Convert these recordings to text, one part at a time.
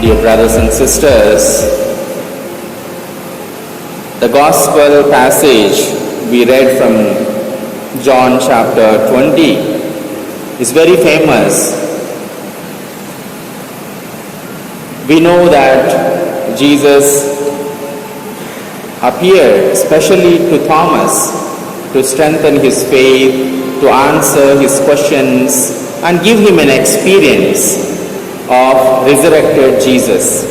Dear brothers and sisters, the Gospel passage we read from John chapter 20 is very famous. We know that Jesus appeared especially to Thomas to strengthen his faith, to answer his questions and give him an experience of resurrected Jesus.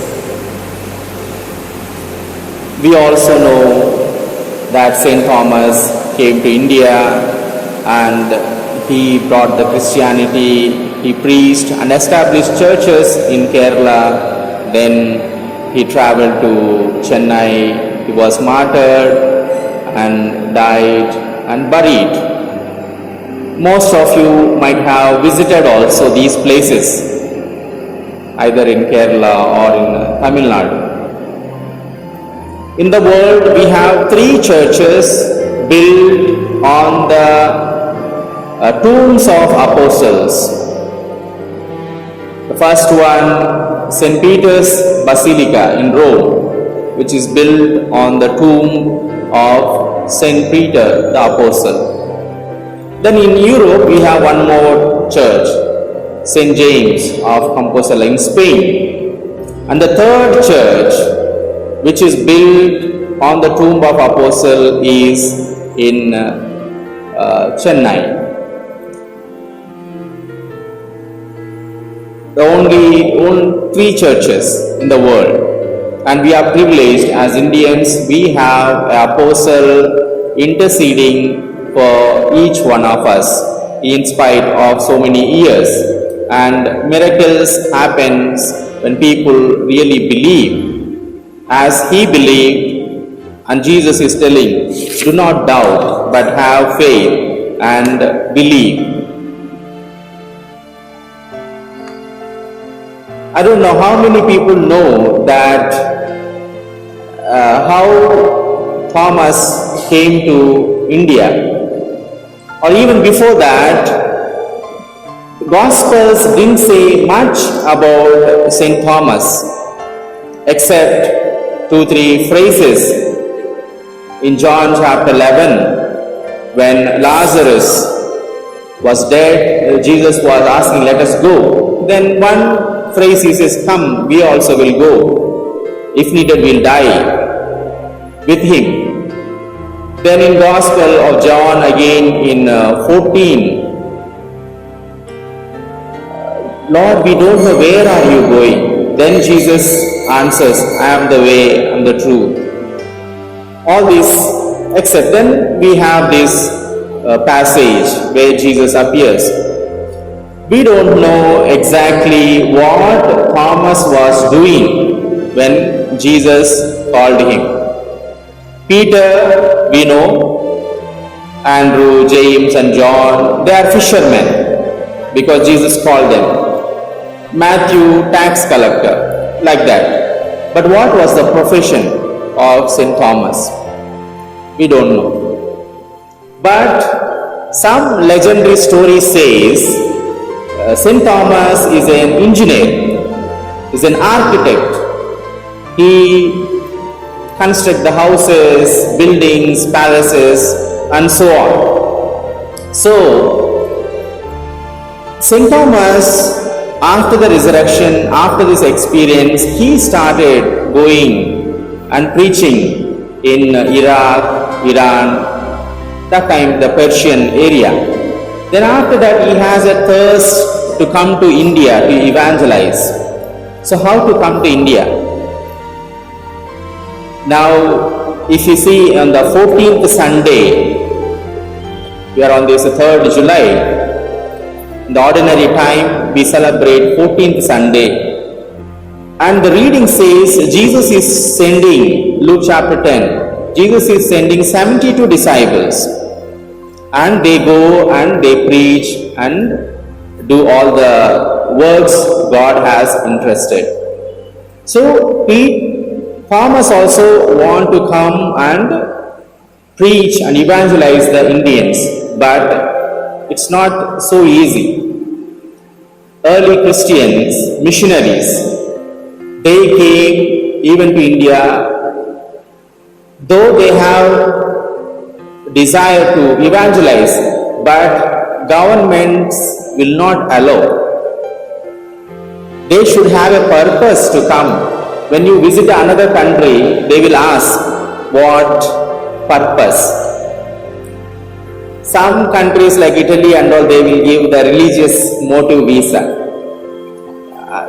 We also know that St. Thomas came to India and he brought the Christianity, he preached and established churches in Kerala. Then he traveled to Chennai, he was martyred and died and buried. Most of you might have visited also these places, either in Kerala or in Tamil Nadu. In the world, we have 3 churches built on the tombs of apostles. The first one, St. Peter's Basilica in Rome, which is built on the tomb of St. Peter the Apostle. Then in Europe, we have one more church, St. James of Compostela in Spain. And the third church, which is built on the tomb of Apostle, is in Chennai. The only 3 churches in the world. And we are privileged as Indians, we have an apostle interceding for each one of us in spite of so many years. And miracles happens when people really believe as he believed, and Jesus is telling, do not doubt but have faith and believe. I don't know how many people know that how Thomas came to India, or even before that. Gospels didn't say much about St. Thomas except 2-3 phrases. In John chapter 11, when Lazarus was dead, Jesus was asking, let us go. Then one phrase he says, come, we also will go. If needed, we'll die with him. Then in Gospel of John again in 14, Lord, we don't know where are you going. Then Jesus answers, I am the way and the truth. All this, except then we have this passage where Jesus appears. We don't know exactly what Thomas was doing when Jesus called him. Peter, we know, Andrew, James and John, they are fishermen because Jesus called them. Matthew, tax collector, like that. But what was the profession of St. Thomas? We don't know. But some legendary story says St. Thomas is an engineer, is an architect. He constructs the houses, buildings, palaces and so on. So, St. Thomas, after the resurrection, after this experience, he started going and preaching in Iraq, Iran, that time the Persian area. Then after that he has a thirst to come to India to evangelize. So how to come to India? Now if you see on the 14th Sunday, we are on this 3rd July, in the ordinary time we celebrate 14th Sunday. And the reading says Jesus is sending, Luke chapter 10, Jesus is sending 72 disciples. And they go and they preach and do all the works God has entrusted. So Thomas also want to come and preach and evangelize the Indians, but it's not so easy. Early Christians, missionaries, They came even to India, though they have desire to evangelize, but governments will not allow. They should have a purpose to come. When you visit another country, they will ask, what purpose? Some countries like Italy and all, they will give the religious motive visa.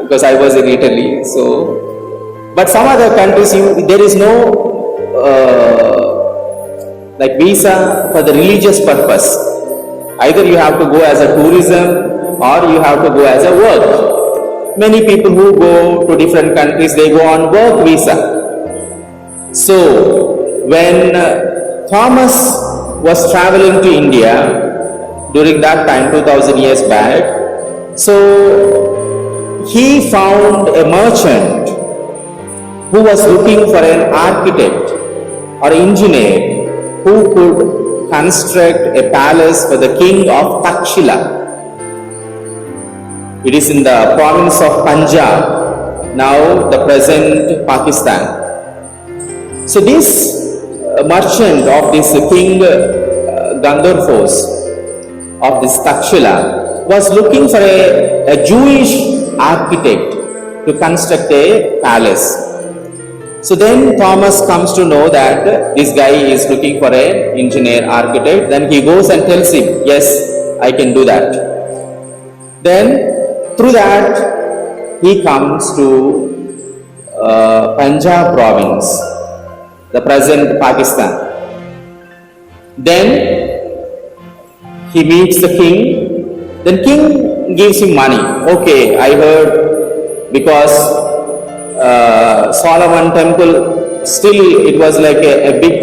Because I was in Italy, so. But some other countries, there is no like visa for the religious purpose. Either you have to go as a tourism or you have to go as a work. Many people who go to different countries, they go on work visa. So when Thomas was traveling to India during that time, 2000 years back, so he found a merchant who was looking for an architect or engineer who could construct a palace for the king of Taxila. It is in the province of Punjab, now the present Pakistan. So this merchant of this king Gandharvos of this Taxila was looking for a Jewish architect to construct a palace. So then Thomas comes to know that this guy is looking for an engineer architect. Then he goes and tells him, yes, I can do that. Then through that he comes to Punjab province, the present Pakistan. Then he meets the king. Then king gives him money. Okay, I heard because Solomon temple, still it was like a big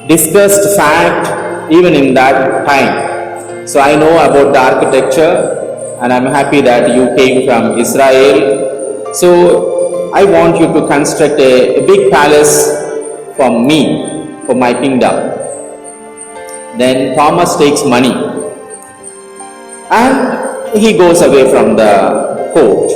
discussed fact even in that time. So I know about the architecture and I'm happy that you came from Israel. So I want you to construct a big palace for me, for my kingdom. Then Thomas takes money and he goes away from the court.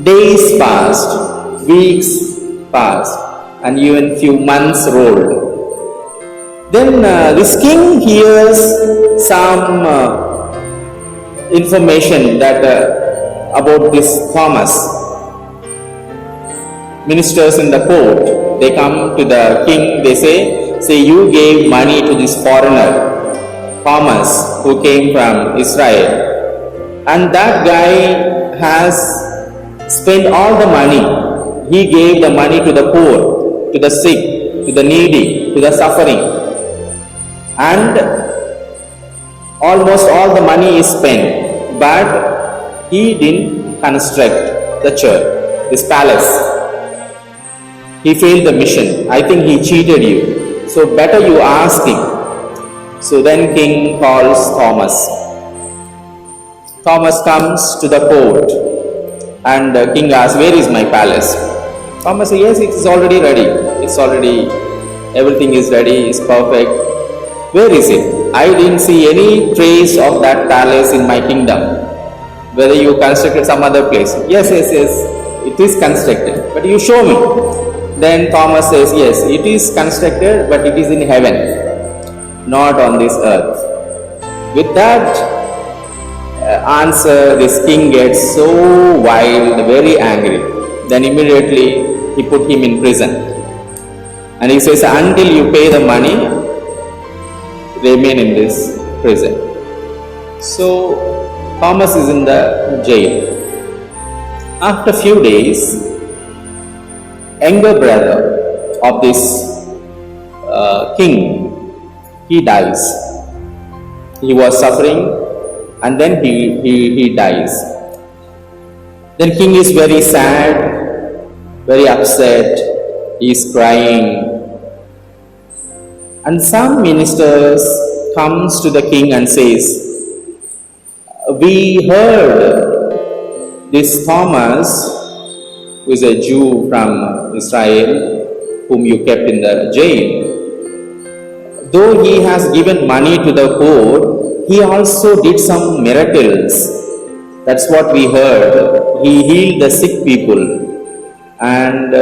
Days passed, weeks passed, and even few months rolled. Then this king hears some information that about this Thomas. Ministers in the court, they come to the king, they say, you gave money to this foreigner, Thomas, who came from Israel, and that guy has spent all the money. He gave the money to the poor, to the sick, to the needy, to the suffering, and almost all the money is spent, but he didn't construct the church, this palace. He failed the mission. I think he cheated you. So better you ask him. So then king calls Thomas. Thomas comes to the court and king asks, where is my palace? Thomas says, yes, it is already ready. It's already, everything is ready, it's perfect. Where is it? I didn't see any trace of that palace in my kingdom. Whether you constructed some other place. Yes, it is constructed, but you show me. Then Thomas says, yes, it is constructed, but it is in heaven, not on this earth. With that answer, this king gets so wild, very angry. Then immediately he put him in prison. And he says, until you pay the money, remain in this prison. So Thomas is in the jail. After few days, younger brother of this king, he dies. He was suffering and then he dies. Then king is very sad, very upset, he is crying. And some ministers comes to the king and says, we heard this Thomas, who is a Jew from Israel, whom you kept in the jail, though he has given money to the poor, he also did some miracles That's what we heard. He healed the sick people, and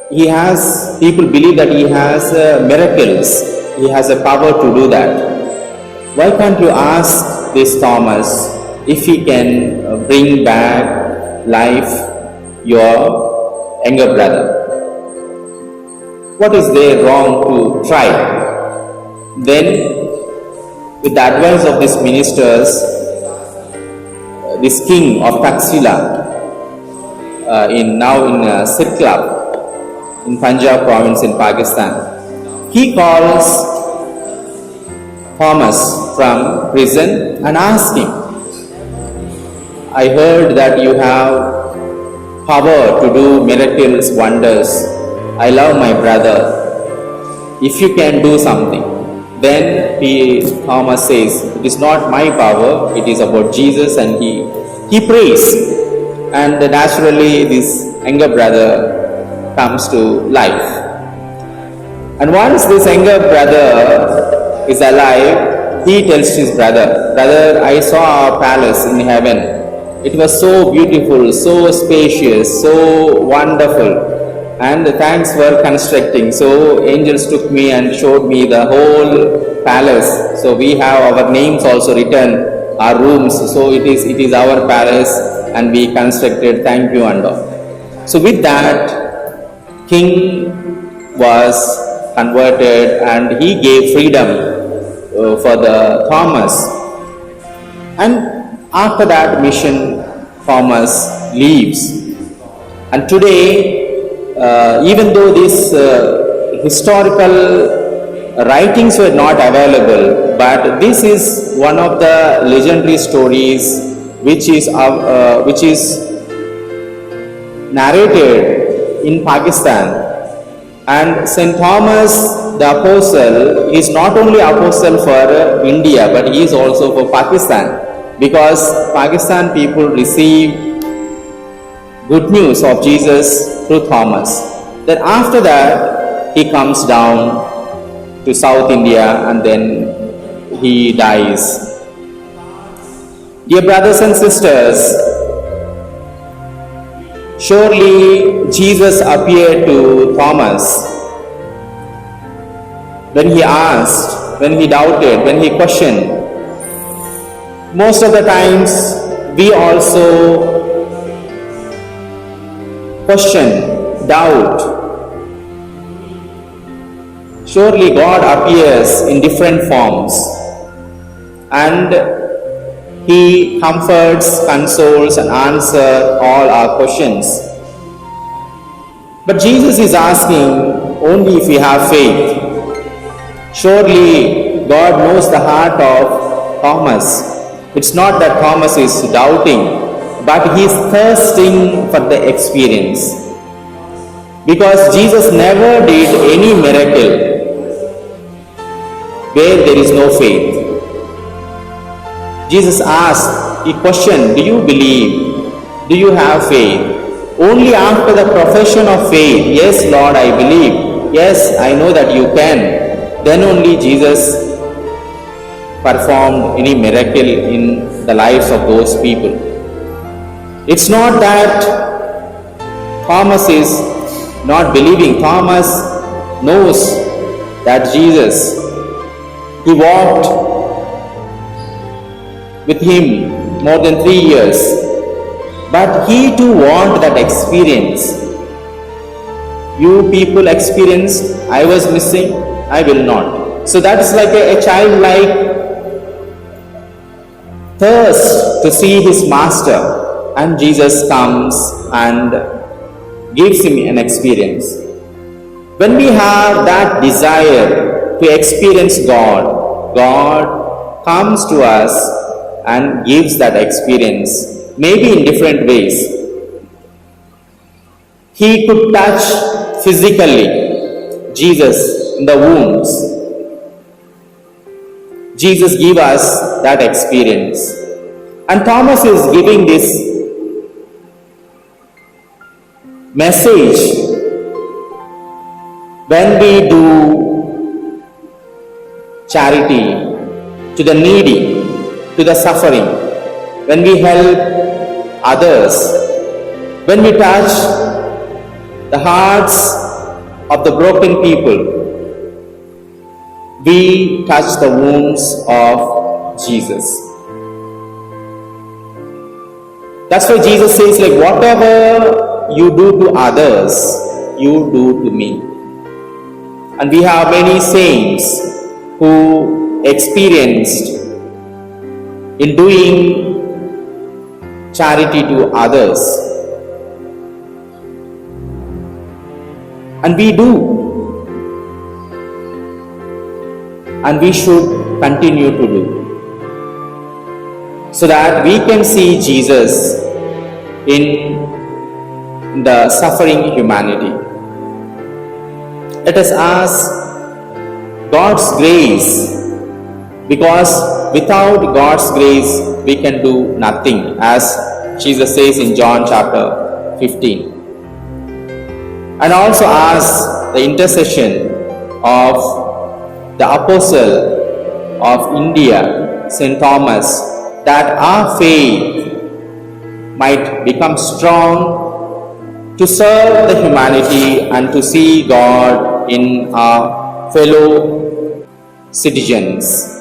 he has, people believe that he has miracles. He has a power to do that. Why can't you ask this Thomas if he can bring back life your younger brother? What is there wrong to try? Then, with the advice of these ministers, this king of Taxila, now in Sirkla, in Punjab province in Pakistan, he calls Thomas from prison and asks him, I heard that you have power to do miracles, wonders. I love my brother. If you can do something. Then Thomas says, it is not my power, it is about Jesus, and he prays. And naturally this younger brother comes to life. And once this younger brother is alive, he tells his brother, brother, I saw a palace in heaven. It was so beautiful, so spacious, so wonderful. And thanks for constructing. So angels took me and showed me the whole palace. So we have our names also written, our rooms. So it is our palace, and we constructed. Thank you and all. So with that, king was converted, and he gave freedom for the Thomas. And after that mission, Thomas leaves. And today, even though these historical writings were not available, but this is one of the legendary stories which is narrated in Pakistan. And St. Thomas the Apostle is not only apostle for India, but he is also for Pakistan, because Pakistan people receive good news of Jesus through Thomas. Then after that, he comes down to South India, and then he dies. Dear brothers and sisters, surely Jesus appeared to Thomas when he asked, when he doubted, when he questioned. Most of the times, we also question, doubt. Surely God appears in different forms, and he comforts, consoles, and answers all our questions. But Jesus is asking only if we have faith. Surely God knows the heart of Thomas. It's not that Thomas is doubting, but he is thirsting for the experience. Because Jesus never did any miracle where there is no faith. Jesus asked, he questioned, do you believe? Do you have faith? Only after the profession of faith, yes Lord, I believe, yes, I know that you can, then only Jesus performed any miracle in the lives of those people. It's not that Thomas is not believing. Thomas knows that Jesus, he walked with him more than 3 years, but he too wanted that experience. You people experienced, I was missing, I will not. So that is like a childlike thirst to see his master. And Jesus comes and gives him an experience. When we have that desire to experience God, God comes to us and gives that experience, maybe in different ways. He could touch physically Jesus in the wounds. Jesus gave us that experience. And Thomas is giving this message. When we do charity to the needy, to the suffering, when we help others, when we touch the hearts of the broken people, we touch the wounds of Jesus. That's why Jesus says, like, whatever you do to others, you do to me. And we have many saints who experienced in doing charity to others. And we do. And we should continue to do. So that we can see Jesus in the suffering humanity. Let us ask God's grace, because without God's grace we can do nothing, as Jesus says in John chapter 15. And also ask the intercession of the Apostle of India, St. Thomas, that our faith might become strong to serve the humanity and to see God in our fellow citizens.